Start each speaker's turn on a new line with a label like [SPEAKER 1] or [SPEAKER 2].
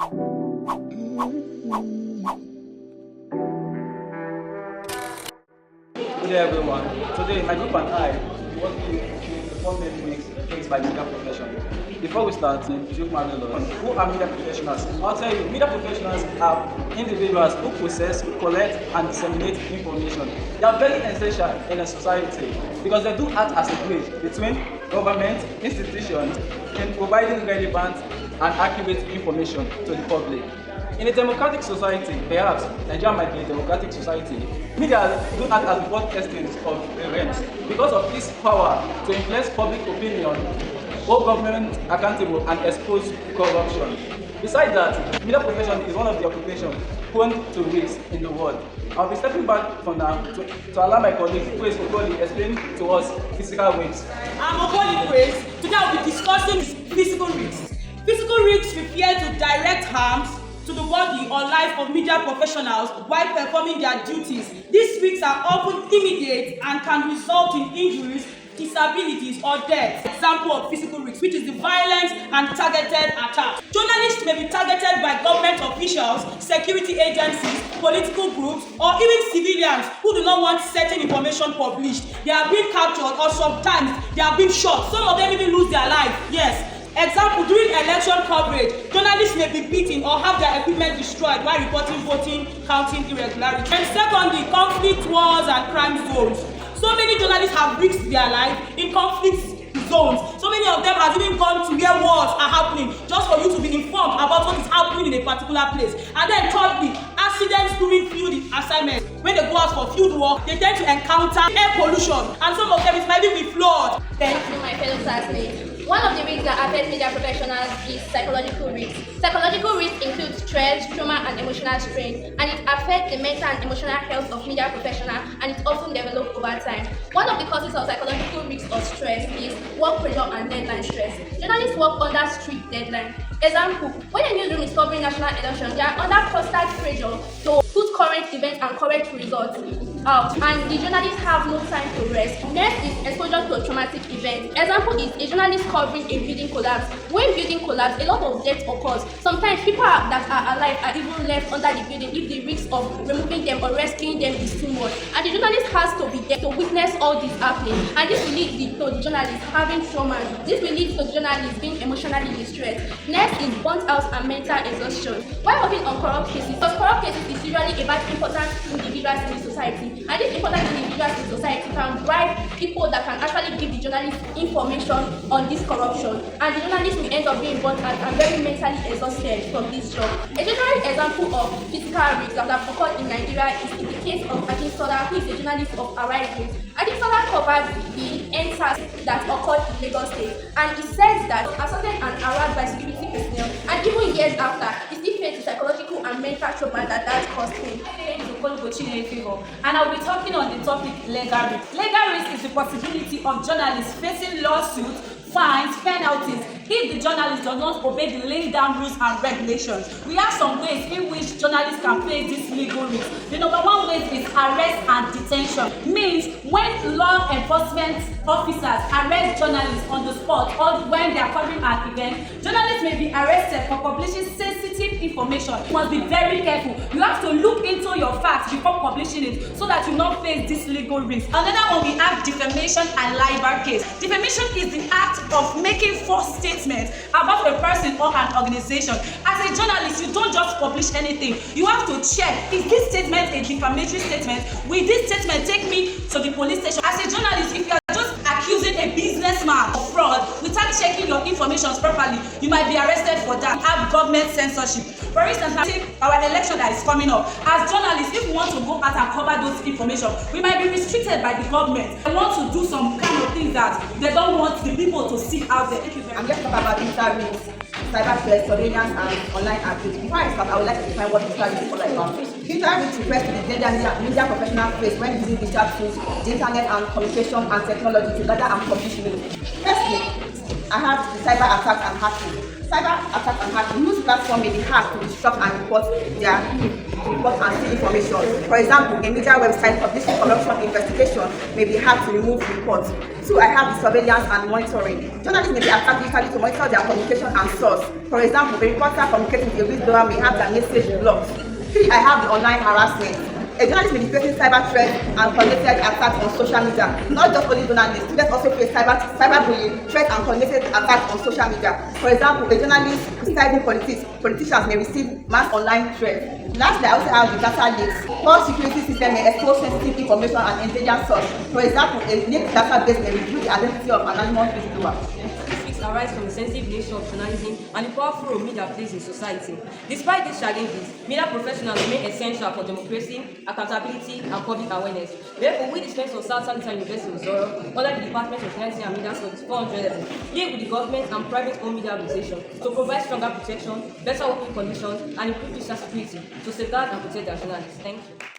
[SPEAKER 1] Good day, everyone. Today, my group and I will walk you through the 4 main ways faced by media professionals. Before we start, Juke Marvelous, who are media professionals? I'll tell you, media professionals are individuals who possess, collect, and disseminate information. They are very essential in a society because they do act as a bridge between government institutions in providing relevant and accurate information to the public. In a democratic society, perhaps Nigeria might be a democratic society, media do act as broadcasters of events because of its power to influence public opinion, hold government accountable, and expose corruption. Besides that, media profession is one of the occupations prone to risk in the world. I'll be stepping back for now to allow my colleague, Grace Okoli, explain to us physical risks.
[SPEAKER 2] I'm Okoli Grace. Today I'll be discussing physical risks. Physical risks refer to direct harms to the body or life of media professionals while performing their duties. These risks are often immediate and can result in injuries, disabilities, or death. Example of physical risks, which is the violent and targeted attack. Journalists may be targeted by government officials, security agencies, political groups, or even civilians who do not want certain information published. They are being captured, or sometimes they are being shot. Some of them even lose their life. Yes. Example, during election coverage, journalists may be beaten or have their equipment destroyed while reporting voting, counting irregularities. And secondly, conflict, wars, and crime zones. So many journalists have risked their life in conflict zones. So many of them have even gone to where wars are happening just for you to be informed about what is happening in a particular place. And then thirdly, accidents during field assignments. When they go out for field work, they tend to encounter air pollution, and some of them it might even be flawed.
[SPEAKER 3] Thank you, my fellow classmates. One of the risks that affect media professionals is psychological risks. Psychological risks include stress, trauma, and emotional strain, and it affects the mental and emotional health of media professionals, and it often develops over time. One of the causes of psychological risks or stress is work pressure and deadline stress. Journalists work under strict deadlines. Example, when a newsroom is covering national elections, they are under constant pressure to put current events and correct results out, and the journalists have no time to rest. Next is exposure to a traumatic event. Example is a journalist covering a building collapse. When building collapse, a lot of death occurs. Sometimes people that are alive are even left under the building if the risk of removing them or rescuing them is too much. And the journalist has to be there to witness all this happening. And this will lead to the journalist having trauma. This will lead to the journalist being emotionally distressed. Next is burnt out and mental exhaustion. While working on corrupt cases, because corrupt cases is usually about important individuals in the society. And these important individuals in society can bribe people that can actually give the journalist information on this corruption. And the journalist will end up being burnt out and very mentally exhausted from this job. A general example of physical risks that have occurred in Nigeria is in the case of Akintola, who is a journalist of Arise. Akintola covers the NSAS that occurred in Lagos State. And he says that assaulted and harassed by security personnel, and even years after, he still faced the psychological and mental trauma that caused him.
[SPEAKER 4] And I'll be talking on the topic legal risk. Legal risk is the possibility of journalists facing lawsuits, fines, penalties if the journalist does not obey the laid down rules and regulations. We have some ways in which journalists can face this legal risk. The number one way is arrest and detention. Means when law enforcement officers arrest journalists on the spot or when they are covering an event, journalists may be arrested for publishing sensitive information. You must be very careful. You have to look into your facts before publishing it so that you not face this legal risk. Another one, we have defamation and libel case. Defamation is the act of making false statements about a person or an organization. As a journalist, you don't just publish anything. You have to check, is this statement a defamatory statement? Will this statement take me to the police station? As a journalist, if you are just accusing a businessman of fraud without checking your information properly, you might be arrested for that. Have government censorship. For instance, our election that is coming up, as journalists, if we want to go out and cover those information, we might be restricted by the government. They want to do some kind of things that they don't want the people to see out there.
[SPEAKER 5] I'm just talking about digital risks, cyber threats, surveillance, and online activity. Before I start, I would like to define what digital risks are like. Digital risks refers to the danger media professionals face when using digital tools, the internet, and communication and technology to gather and publish news. Firstly, I have the cyber attacks and hacking. Cyber attacks and hacking. News platform may be hacked to disrupt and report and see information. For example, a media website publishing corruption investigation may be hacked to remove reports. 2, I have the surveillance and monitoring. Journalists may be attacked digitally to monitor their communication and source. For example, a reporter communicating with a whistleblower may have their message blocked. 3, I have the online harassment. A journalist may be facing cyber threats and coordinated attacks on social media. Not just only journalists, students also face cyberbullying, threats and coordinated attacks on social media. For example, a journalist criticizing politicians may receive mass online threats. Lastly, I also have the data leaks. Poor security system may expose sensitive information and endanger source. For example, a leaked database may reveal the identity of an anonymous whistleblower.
[SPEAKER 6] Arise from the sensitive nature of journalism and the powerful role media plays in society. Despite these challenges, media professionals remain essential for democracy, accountability, and public awareness. Therefore, we, the students of South Central University of Zoro, under the Department of Journalism and Media Studies 411, live with the government and private-owned media organizations to provide stronger protection, better working conditions, and improve digital security to safeguard and protect their journalists. Thank you.